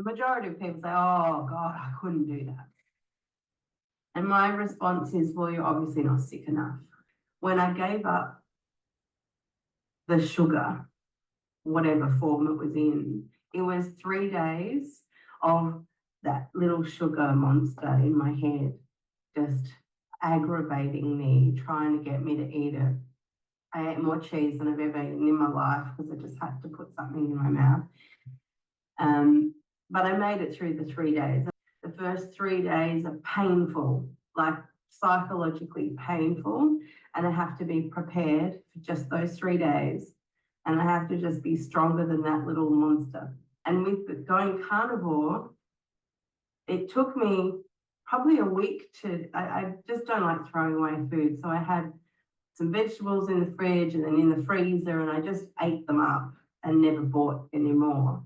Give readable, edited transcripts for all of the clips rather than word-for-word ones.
The majority of people say, oh God, I couldn't do that. And my response is, well, you're obviously not sick enough. When I gave up the sugar, whatever form it was in, it was 3 days of that little sugar monster in my head, just aggravating me, trying to get me to eat it. I ate more cheese than I've ever eaten in my life because I just had to put something in my mouth. But I made it through the 3 days. The first 3 days are painful, like psychologically painful, and I have to be prepared for just those 3 days. And I have to just be stronger than that little monster. And with going carnivore, it took me probably a week I just don't like throwing away food. So I had some vegetables in the fridge and then in the freezer, and I just ate them up and never bought any more.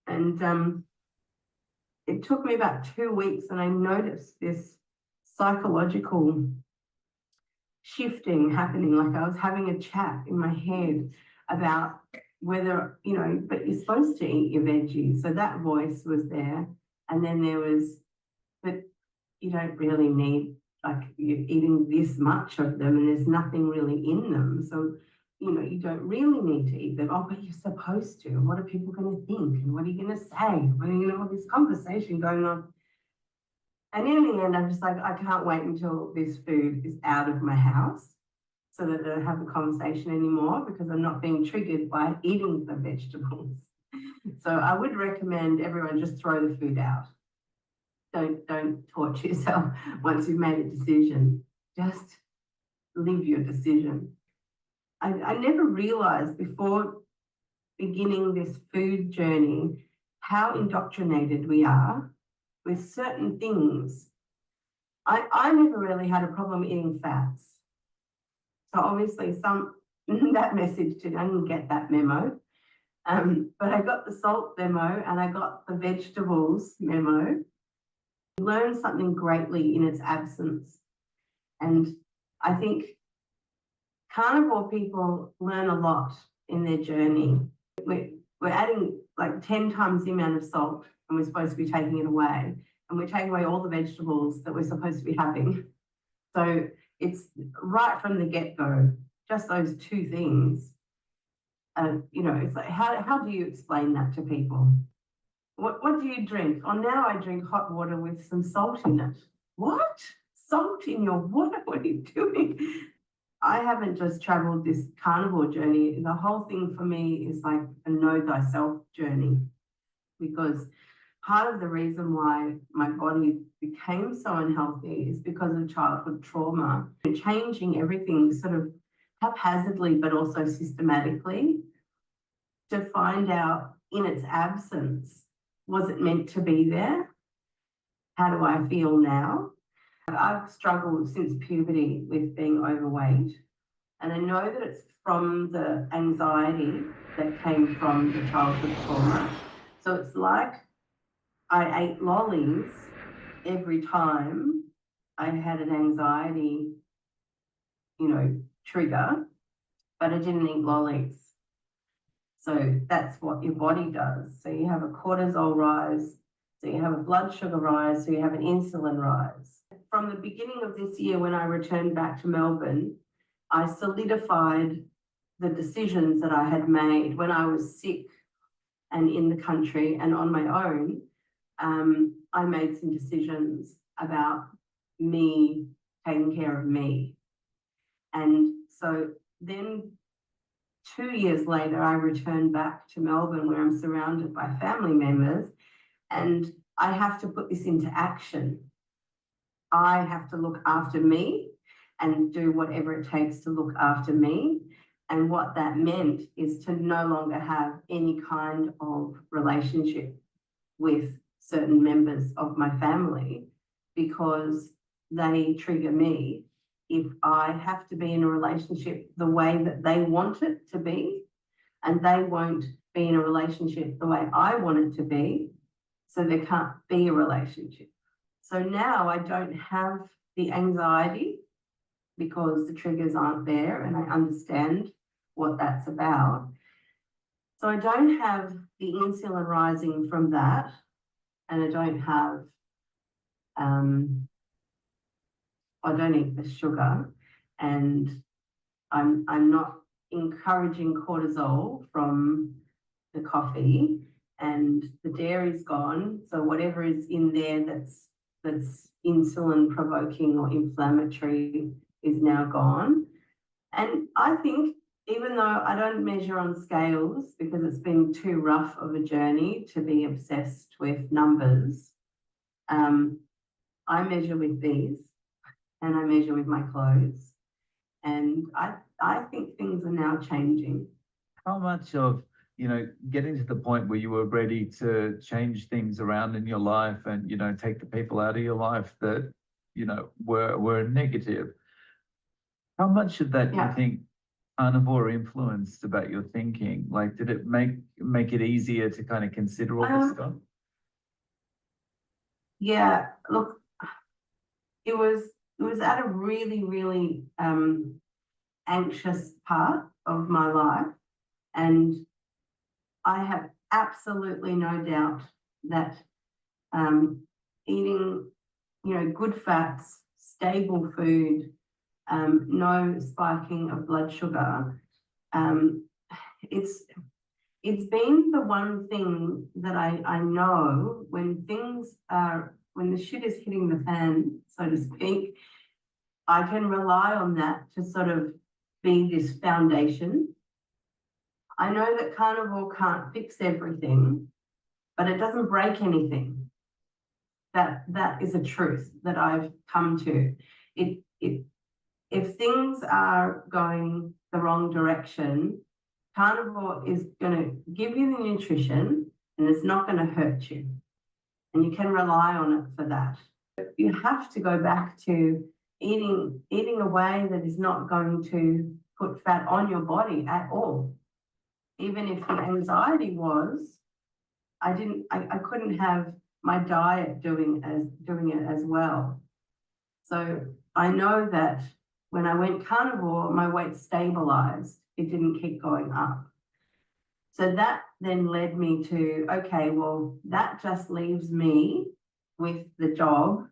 And it took me about 2 weeks, and I noticed this psychological shifting happening. Like I was having a chat in my head about whether, but you're supposed to eat your veggies. So that voice was there. And then there was, but you don't really need, like, you're eating this much of them and there's nothing really in them. So, you don't really need to eat them. Oh, but you're supposed to. What are people going to think? And what are you going to say? What are you going to have this conversation going on? And in the end, I'm just like, I can't wait until this food is out of my house so that I don't have a conversation anymore, because I'm not being triggered by eating the vegetables. So I would recommend everyone just throw the food out. Don't torture yourself once you've made a decision. Just live your decision. I never realized before beginning this food journey how indoctrinated we are with certain things. I never really had a problem eating fats. So obviously that message I didn't get that memo. But I got the salt memo and I got the vegetables memo. Learn something greatly in its absence. And I think carnivore people learn a lot in their journey. We're adding like 10 times the amount of salt, and we're supposed to be taking it away. And we're taking away all the vegetables that we're supposed to be having. So it's right from the get-go, just those two things. It's like, how do you explain that to people? What do you drink? Oh, now I drink hot water with some salt in it. What? Salt in your water? What are you doing? I haven't just traveled this carnivore journey. The whole thing for me is like a know thyself journey, because part of the reason why my body became so unhealthy is because of childhood trauma. Changing everything sort of haphazardly, but also systematically, to find out in its absence, was it meant to be there? How do I feel now? I've struggled since puberty with being overweight, and I know that it's from the anxiety that came from the childhood trauma. So it's like I ate lollies every time I had an anxiety, trigger, but I didn't eat lollies. So that's what your body does. So you have a cortisol rise, so you have a blood sugar rise, so you have an insulin rise. From the beginning of this year, when I returned back to Melbourne, I solidified the decisions that I had made when I was sick and in the country and on my own. I made some decisions about me taking care of me. And so then 2 years later, I returned back to Melbourne, where I'm surrounded by family members, and I have to put this into action. I have to look after me and do whatever it takes to look after me. And what that meant is to no longer have any kind of relationship with certain members of my family, because they trigger me. If I have to be in a relationship the way that they want it to be, and they won't be in a relationship the way I want it to be, so there can't be a relationship. So now I don't have the anxiety because the triggers aren't there, and I understand what that's about. So I don't have the insulin rising from that, and I don't have, I don't eat the sugar, and I'm not encouraging cortisol from the coffee, and the dairy's gone. So whatever is in there that's insulin provoking or inflammatory is now gone. And I think even though I don't measure on scales because it's been too rough of a journey to be obsessed with numbers, I measure with these and I measure with my clothes. And I think things are now changing. How much of, getting to the point where you were ready to change things around in your life and, take the people out of your life that, were negative, how much of that do you think carnivore influenced about your thinking? Like, did it make it easier to kind of consider all this stuff? Yeah, look, it was at a really, really anxious part of my life, and I have absolutely no doubt that eating, good fats, stable food, no spiking of blood sugar, it's been the one thing that I know when when the shit is hitting the fan, so to speak, I can rely on that to sort of be this foundation. I know that carnivore can't fix everything, but it doesn't break anything. That is a truth that I've come to. If things are going the wrong direction, carnivore is going to give you the nutrition and it's not going to hurt you. And you can rely on it for that. You have to go back to eating a way that is not going to put fat on your body at all. Even if the anxiety was, I couldn't have my diet doing it as well. So I know that when I went carnivore, my weight stabilized. It didn't keep going up. So that then led me to, okay, well, that just leaves me with the job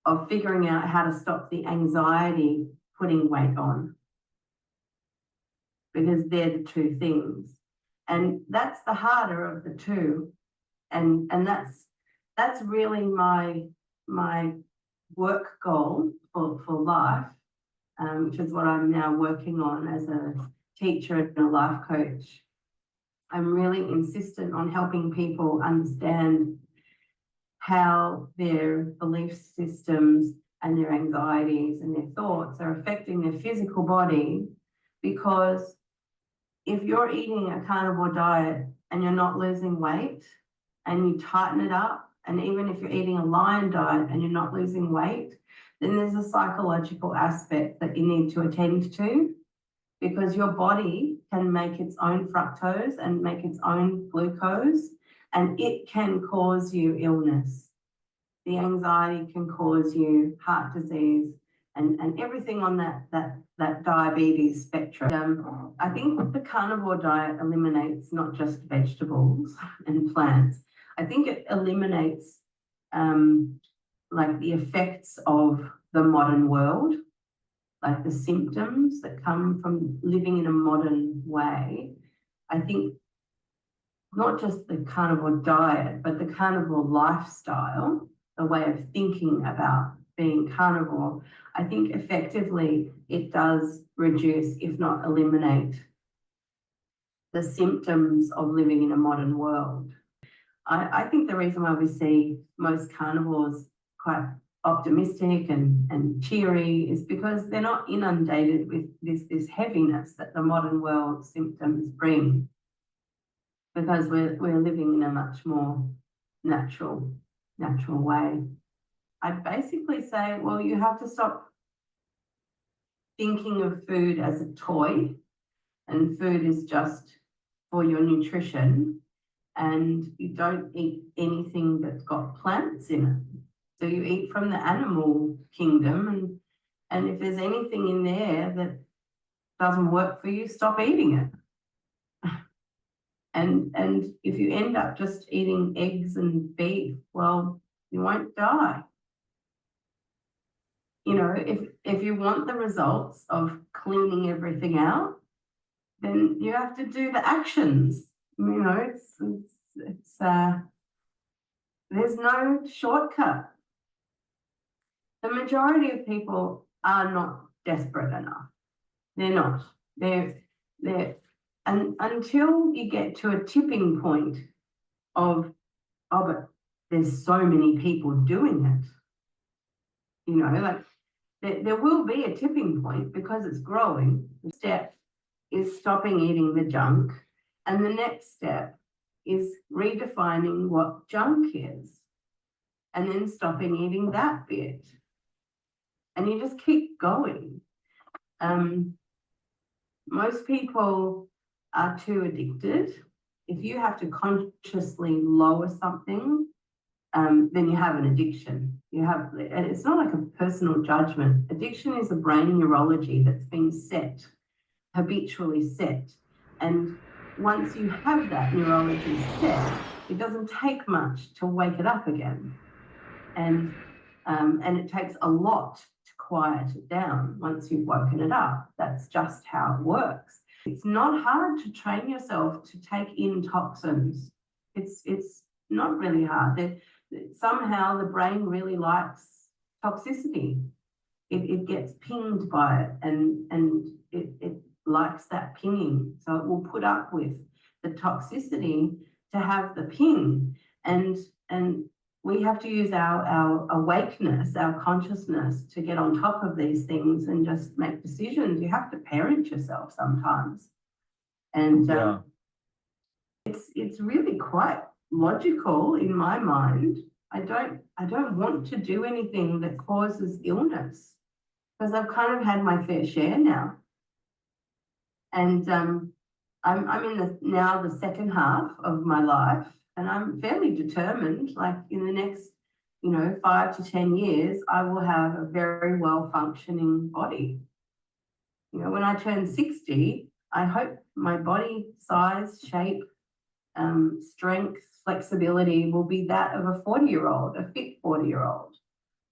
of figuring out how to stop the anxiety putting weight on, because they're the two things. And that's the harder of the two. And that's really my work goal for life, which is what I'm now working on as a teacher and a life coach. I'm really insistent on helping people understand how their belief systems and their anxieties and their thoughts are affecting their physical body. Because if you're eating a carnivore diet and you're not losing weight and you tighten it up, and even if you're eating a lion diet and you're not losing weight, then there's a psychological aspect that you need to attend to, because your body can make its own fructose and make its own glucose, and it can cause you illness. The anxiety can cause you heart disease and everything on that diabetes spectrum. I think the carnivore diet eliminates not just vegetables and plants. I think it eliminates like the effects of the modern world, like the symptoms that come from living in a modern way. I think not just the carnivore diet, but the carnivore lifestyle, the way of thinking about being carnivore, I think effectively it does reduce, if not eliminate, the symptoms of living in a modern world. I think the reason why we see most carnivores quite optimistic and cheery is because they're not inundated with this heaviness that the modern world symptoms bring, because we're living in a much more natural way. I basically say, well, you have to stop thinking of food as a toy, and food is just for your nutrition, and you don't eat anything that's got plants in it. So you eat from the animal kingdom, and if there's anything in there that doesn't work for you, stop eating it. And if you end up just eating eggs and beef, well, you won't die. You know, if you want the results of cleaning everything out, then you have to do the actions. You know, it's there's no shortcut. The majority of people are not desperate enough. They're not. They're and until you get to a tipping point of, oh, but there's so many people doing it. You know, like there will be a tipping point because it's growing. The step is stopping eating the junk, and the next step is redefining what junk is, and then stopping eating that bit. And you just keep going. Most people are too addicted. If you have to consciously lower something, then you have an addiction. And it's not like a personal judgment. Addiction is a brain neurology that's been set, habitually set. And once you have that neurology set, it doesn't take much to wake it up again. And it takes a lot to quiet it down once you've woken it up. That's just how it works. It's not hard to train yourself to take in toxins. It's not really hard. Somehow the brain really likes toxicity. It gets pinged by it, and it likes that pinging. So it will put up with the toxicity to have the ping. And we have to use our awakeness, our consciousness to get on top of these things and just make decisions. You have to parent yourself sometimes. And it's really quite logical in my mind. I don't want to do anything that causes illness because I've kind of had my fair share now. And I'm in now the second half of my life, and I'm fairly determined, like in the next, 5 to 10 years, I will have a very well functioning body. When I turn 60, I hope my body size, shape, strength, flexibility will be that of a 40-year-old, a fit 40-year-old,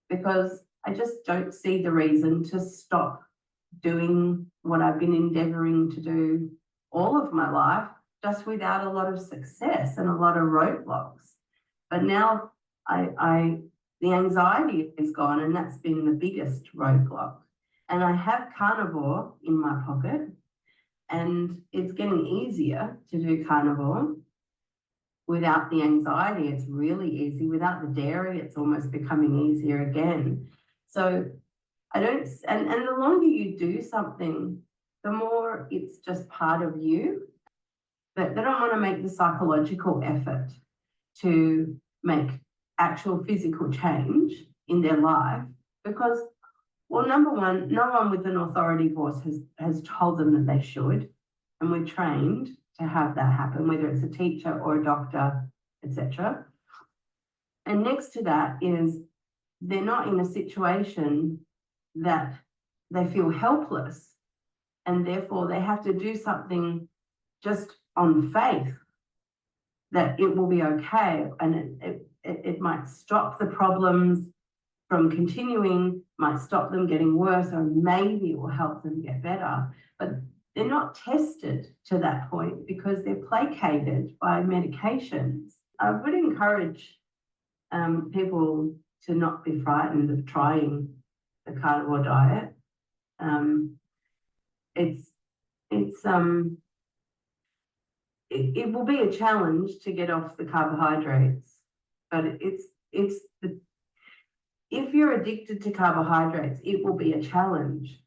because I just don't see the reason to stop doing what I've been endeavoring to do all of my life, just without a lot of success and a lot of roadblocks. But now the anxiety is gone, and that's been the biggest roadblock. And I have carnivore in my pocket, and it's getting easier to do carnivore without the anxiety. It's really easy. Without the dairy, it's almost becoming easier again. So and the longer you do something, the more it's just part of you. But they don't want to make the psychological effort to make actual physical change in their life because, well, number one, no one with an authority voice has told them that they should. And we're trained to have that happen, whether it's a teacher or a doctor, etc. And next to that is they're not in a situation that they feel helpless, and therefore they have to do something just on faith that it will be okay, and it might stop the problems from continuing, might stop them getting worse, or maybe it will help them get better. But they're not tested to that point because they're placated by medications. I would encourage people to not be frightened of trying the carnivore diet. It will be a challenge to get off the carbohydrates, but if you're addicted to carbohydrates, it will be a challenge.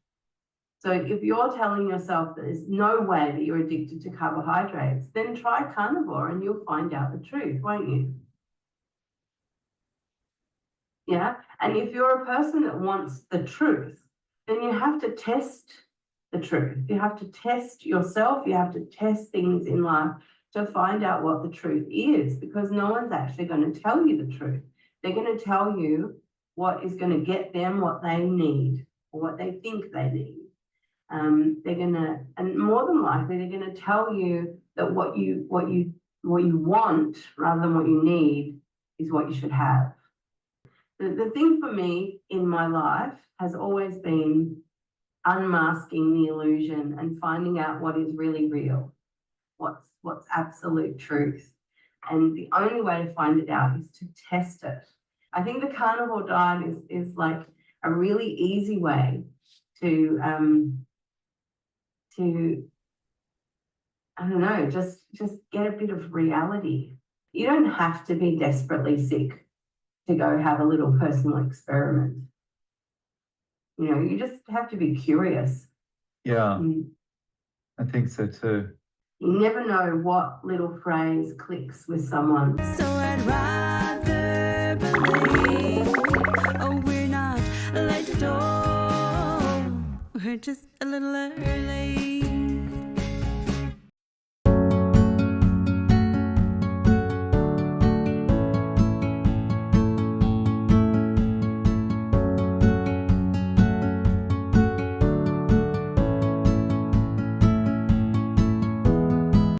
So if you're telling yourself that there's no way that you're addicted to carbohydrates, then try carnivore and you'll find out the truth, won't you? Yeah. And if you're a person that wants the truth, then you have to test the truth. You have to test yourself. You have to test things in life to find out what the truth is, because no one's actually going to tell you the truth. They're going to tell you what is going to get them what they need or what they think they need. And more than likely, they're going to tell you that what you want rather than what you need is what you should have. The thing for me in my life has always been unmasking the illusion and finding out what is really real, what's absolute truth. And the only way to find it out is to test it. I think the carnivore diet is like a really easy way to I don't know, just get a bit of reality. You don't have to be desperately sick to go have a little personal experiment. You know, you just have to be curious. Yeah, I think so too. You never know what little phrase clicks with someone. So I'd rather believe, oh, we're not late to door. We're just a little early.